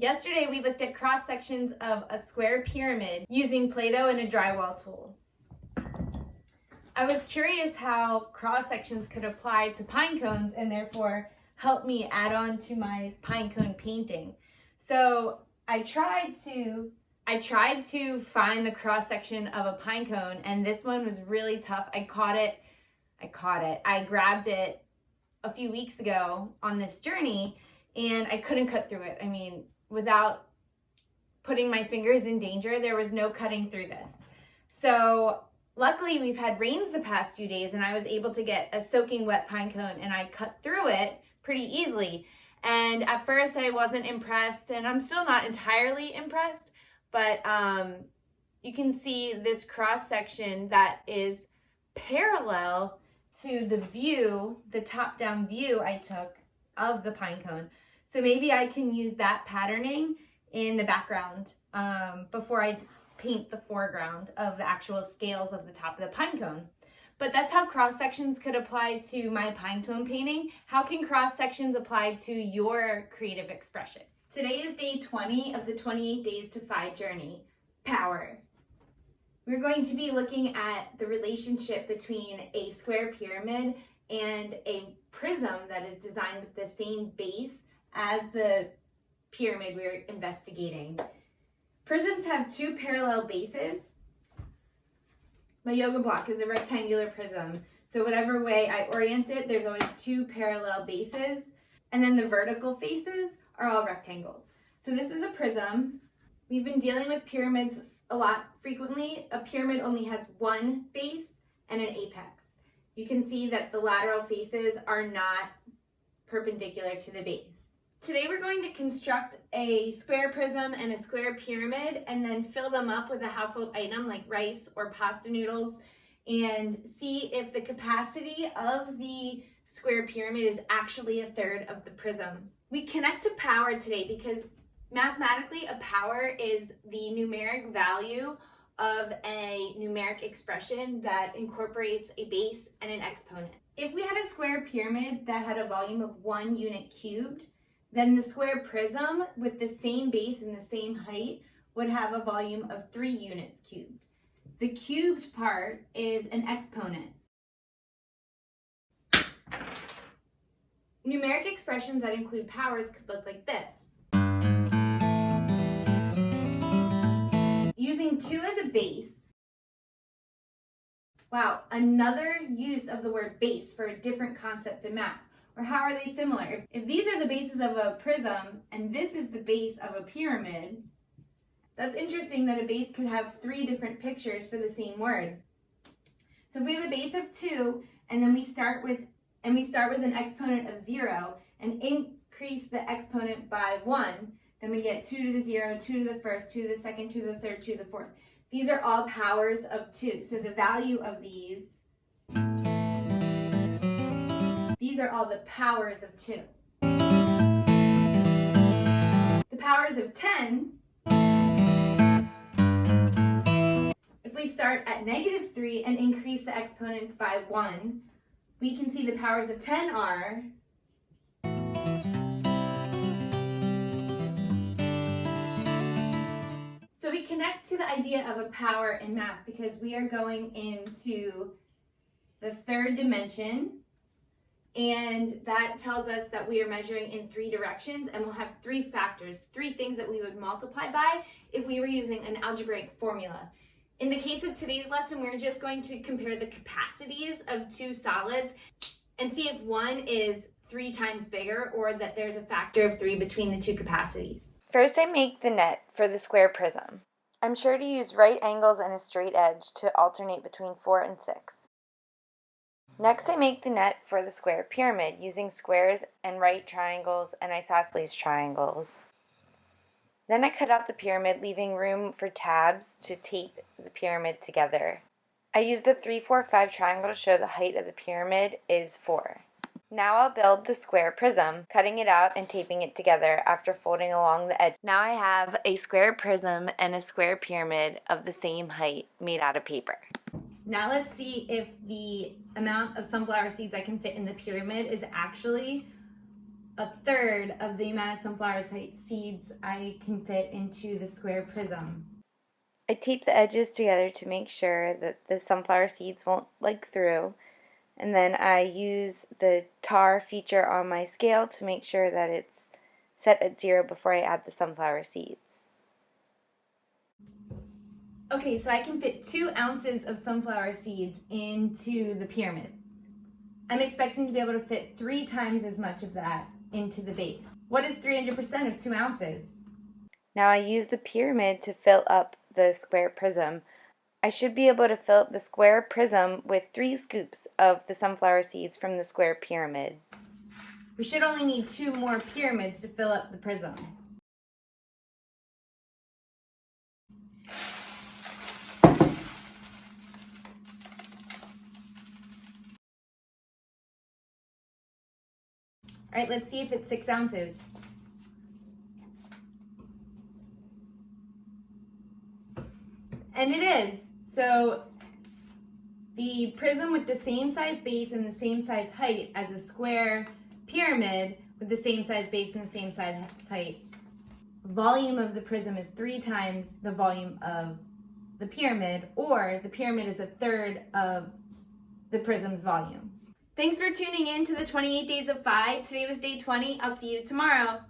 Yesterday we looked at cross sections of a square pyramid using Play-Doh and a drywall tool. I was curious how cross sections could apply to pine cones and therefore help me add on to my pine cone painting. So I tried to find the cross section of a pine cone, and this one was really tough. I grabbed it a few weeks ago on this journey and I couldn't cut through it. I mean, without putting my fingers in danger, there was no cutting through this. So luckily we've had rains the past few days and I was able to get a soaking wet pine cone and I cut through it pretty easily. And at first I wasn't impressed, and I'm still not entirely impressed, but you can see this cross section that is parallel to the view, the top-down view I took of the pine cone. So maybe I can use that patterning in the background before I paint the foreground of the actual scales of the top of the pine cone. But that's how cross sections could apply to my pine cone painting. How can cross sections apply to your creative expression? Today is day 20 of the 28 Days to Fi journey, power. We're going to be looking at the relationship between a square pyramid and a prism that is designed with the same base as the pyramid we're investigating. Prisms have two parallel bases. My yoga block is a rectangular prism, so whatever way I orient it, there's always two parallel bases, and then the vertical faces are all rectangles. So this is a prism. We've been dealing with pyramids a lot frequently. A pyramid only has one base and an apex. You can see that the lateral faces are not perpendicular to the base. Today we're going to construct a square prism and a square pyramid and then fill them up with a household item like rice or pasta noodles and see if the capacity of the square pyramid is actually a third of the prism. We connect to power today because mathematically a power is the numeric value of a numeric expression that incorporates a base and an exponent. If we had a square pyramid that had a volume of 1 unit cubed, then the square prism with the same base and the same height would have a volume of 3 units cubed. The cubed part is an exponent. Numeric expressions that include powers could look like this. Using 2 as a base. Wow, another use of the word base for a different concept in math. Or how are they similar? If these are the bases of a prism and this is the base of a pyramid, that's interesting that a base could have 3 different pictures for the same word. So if we have a base of 2 and then we start with an exponent of 0 and increase the exponent by 1, then we get 2 to the 0, 2 to the first, 2 to the second, 2 to the third, 2 to the fourth. These are all powers of 2. So the value of these are all the powers of 2. The powers of 10, if we start at -3 and increase the exponents by 1, we can see the powers of 10 are so we connect to the idea of a power in math because we are going into the 3rd dimension. And that tells us that we are measuring in 3 directions, and we'll have 3 factors, 3 things that we would multiply by if we were using an algebraic formula. In the case of today's lesson, we're just going to compare the capacities of 2 solids and see if one is 3 times bigger or that there's a factor of 3 between the 2 capacities. First, I make the net for the square prism. I'm sure to use right angles and a straight edge to alternate between 4 and 6. Next, I make the net for the square pyramid using squares and right triangles and isosceles triangles. Then I cut out the pyramid, leaving room for tabs to tape the pyramid together. I use the 3, 4, 5 triangle to show the height of the pyramid is 4. Now I'll build the square prism, cutting it out and taping it together after folding along the edge. Now I have a square prism and a square pyramid of the same height made out of paper. Now let's see if the amount of sunflower seeds I can fit in the pyramid is actually a third of the amount of sunflower seeds I can fit into the square prism. I tape the edges together to make sure that the sunflower seeds won't leak through, and then I use the tar feature on my scale to make sure that it's set at 0 before I add the sunflower seeds. Okay, so I can fit 2 ounces of sunflower seeds into the pyramid. I'm expecting to be able to fit 3 times as much of that into the base. What is 300% of 2 ounces? Now I use the pyramid to fill up the square prism. I should be able to fill up the square prism with 3 scoops of the sunflower seeds from the square pyramid. We should only need 2 more pyramids to fill up the prism. All right, let's see if it's 6 ounces. And it is. So the prism with the same size base and the same size height as a square pyramid with the same size base and the same size height. Volume of the prism is 3 times the volume of the pyramid, or the pyramid is a third of the prism's volume. Thanks for tuning in to the 28 Days of Phi. Today was day 20. I'll see you tomorrow.